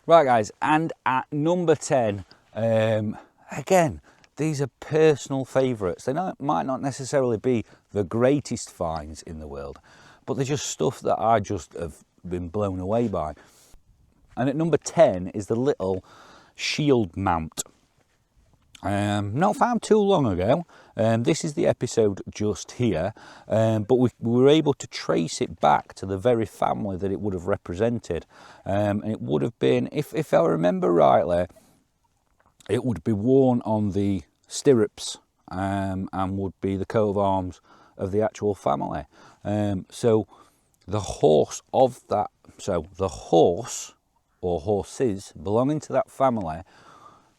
Right guys, and at number 10, again, these are personal favourites. They might not necessarily be the greatest finds in the world, but they're just stuff that I just have been blown away by. And at number 10 is the little shield mount. Not found too long ago. This is the episode just here, but we were able to trace it back to the very family that it would have represented. And it would have been, if I remember rightly, it would be worn on the stirrups and would be the coat of arms of the actual family. So the horse of that, so the horse or horses belonging to that family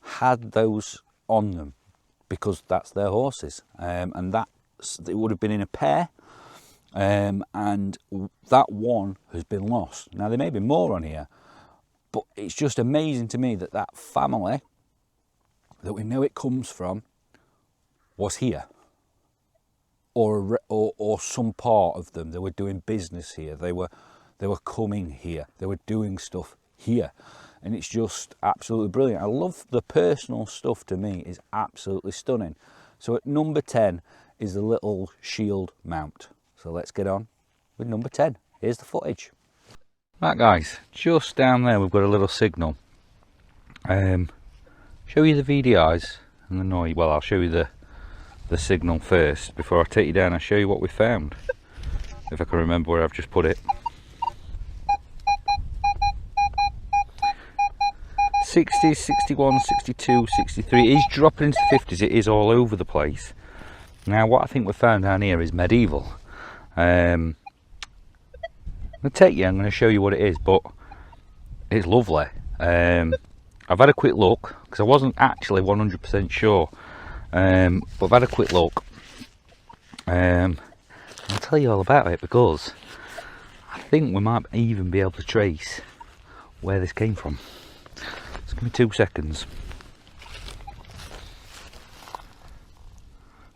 had those on them because that's their horses, and it would have been in a pair, and that one has been lost. Now there may be more on here, but it's just amazing to me that that family that we know it comes from was here, or some part of them. They were doing business here, they were coming here, they were doing stuff here. and it's just absolutely brilliant. I love the personal stuff. To me is absolutely stunning. So at number 10 is the little shield mount. So let's get on with number 10. Here's the footage. Right guys, just down there we've got a little signal. Show you the VDIs and the noise. Well, I'll show you the signal first before I take you down and show you what we found. If I can remember where I've just put it. 60s, 61, 62, 63. It is dropping into the 50s. It is all over the place. Now what I think we found down here is medieval. I'm going to take you, I'm going to show you what it is, but it's lovely. I've had a quick look because I wasn't actually 100% sure, but I've had a quick look. I'll tell you all about it because I think we might even be able to trace where this came from. Just give me 2 seconds.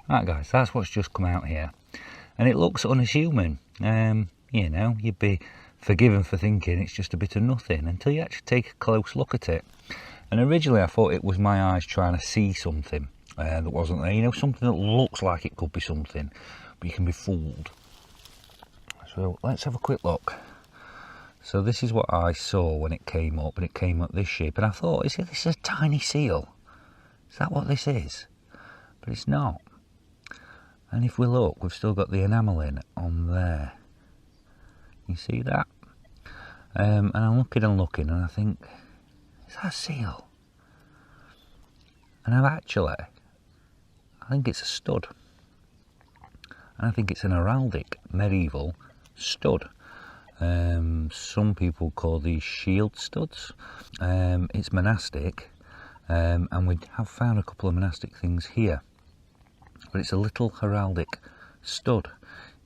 Right guys, that's what's just come out here, and it looks unassuming. You know, you'd be forgiven for thinking it's just a bit of nothing until you actually take a close look at it. And originally I thought it was my eyes trying to see something that wasn't there. You know, something that looks like it could be something, but you can be fooled. So let's have a quick look. So this is what I saw when it came up, and it came up this shape, and I thought, is this a tiny seal? Is that what this is? But it's not. And if we look, we've still got the enamelling on there. You see that? And I'm looking and looking, and I think, is that a seal? And I think it's a stud. And I think it's an heraldic medieval stud. Some people call these shield studs. It's monastic, and we have found a couple of monastic things here. But it's a little heraldic stud.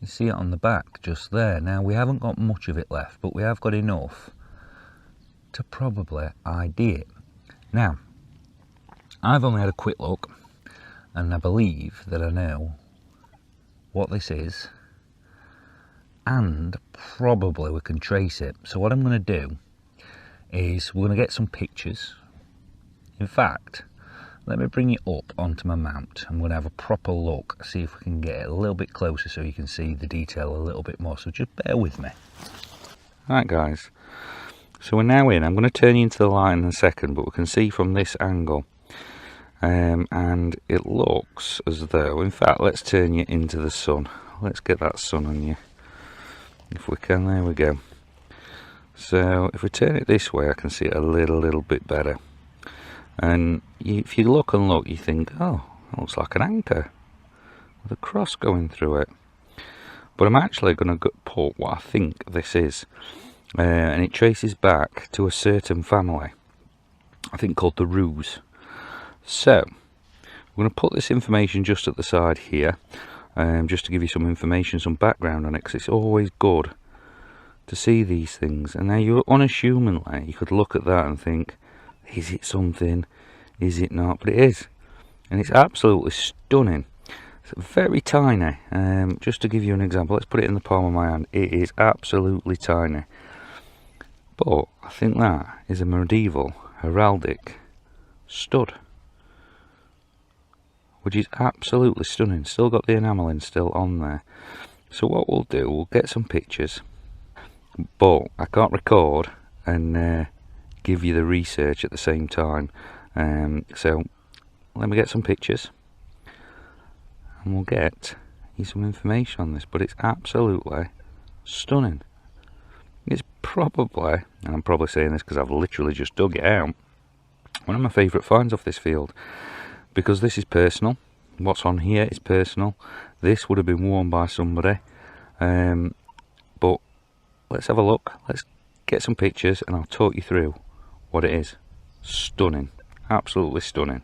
You see it on the back just there. Now we haven't got much of it left, but we have got enough to probably ID it. Now I've only had a quick look, and I believe that I know what this is, and probably we can trace it. So what I'm going to do is we're going to get some pictures. In fact, let me bring it up onto my mount. I'm going to have a proper look, see if we can get it a little bit closer so you can see the detail a little bit more. So just bear with me. Right guys, so we're now in. I'm going to turn you into the light in a second, but we can see from this angle, and it looks as though, in fact, let's turn you into the sun. Let's get that sun on you if we can. There we go. So if we turn it this way, I can see it a little bit better. And if you look and look, you think, oh, it looks like an anchor with a cross going through it. But I'm actually going to put what I think this is, and it traces back to a certain family, I think called the Ruse. So we're going to put this information just at the side here, just to give you some information, some background on it, because it's always good to see these things. And now you're unassumingly, you could look at that and think, is it something? Is it not? But it is, and it's absolutely stunning. It's very tiny. Just to give you an example, let's put it in the palm of my hand. It is absolutely tiny, but I think that is a medieval heraldic stud, which is absolutely stunning. Still got the enamelling still on there. So what we'll do, we'll get some pictures, but I can't record and give you the research at the same time, so let me get some pictures and we'll get you some information on this. But it's absolutely stunning. It's probably, and I'm probably saying this because I've literally just dug it out, one of my favourite finds off this field, because this is personal. What's on here is personal. This would have been worn by somebody, but let's have a look, let's get some pictures and I'll talk you through what it is. Stunning, absolutely stunning.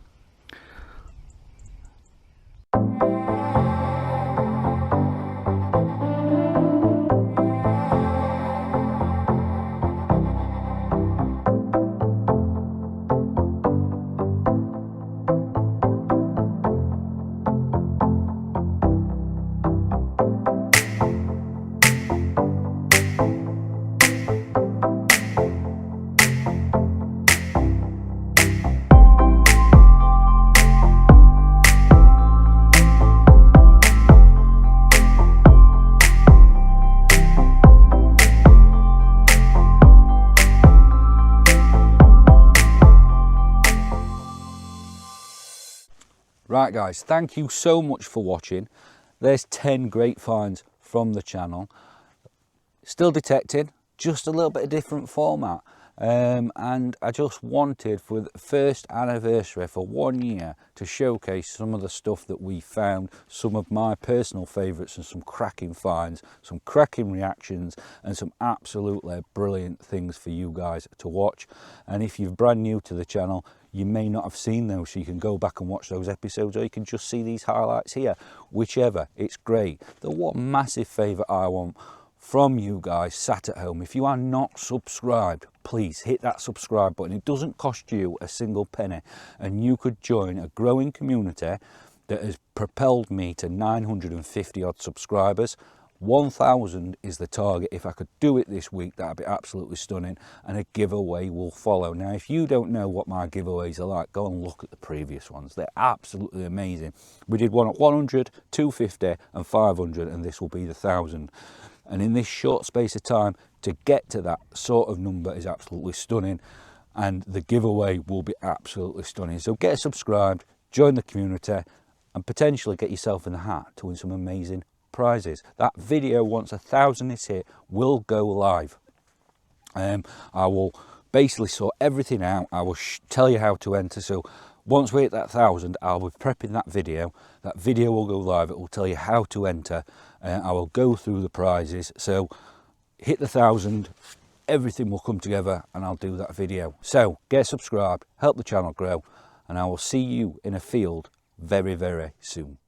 Right guys, thank you so much for watching. There's 10 great finds from the channel. Still detecting, just a little bit of different format. And I just wanted, for the first anniversary for 1 year, to showcase some of the stuff that we found, some of my personal favourites, and some cracking finds, some cracking reactions, and some absolutely brilliant things for you guys to watch. And if you're brand new to the channel, you may not have seen those, so you can go back and watch those episodes, or you can just see these highlights here. Whichever, it's great. The one massive favour I want from you guys sat at home, if you are not subscribed, please hit that subscribe button. It doesn't cost you a single penny, and you could join a growing community that has propelled me to 950 odd subscribers. 1,000 is the target. If I could do it this week, that'd be absolutely stunning, and a giveaway will follow. Now, if you don't know what my giveaways are like, go and look at the previous ones. They're absolutely amazing. We did one at 100, 250 and 500, and this will be the 1,000. And in this short space of time, to get to that sort of number is absolutely stunning, and the giveaway will be absolutely stunning. So get subscribed, join the community, and potentially get yourself in the hat to win some amazing prizes. That video, once 1,000 is hit, will go live. I will basically sort everything out. I will tell you how to enter. So once we hit that 1,000, I'll be prepping that video. That video will go live. It will tell you how to enter. I will go through the prizes. So hit the 1,000, everything will come together, and I'll do that video. So get subscribed, help the channel grow, and I will see you in a field very, very soon.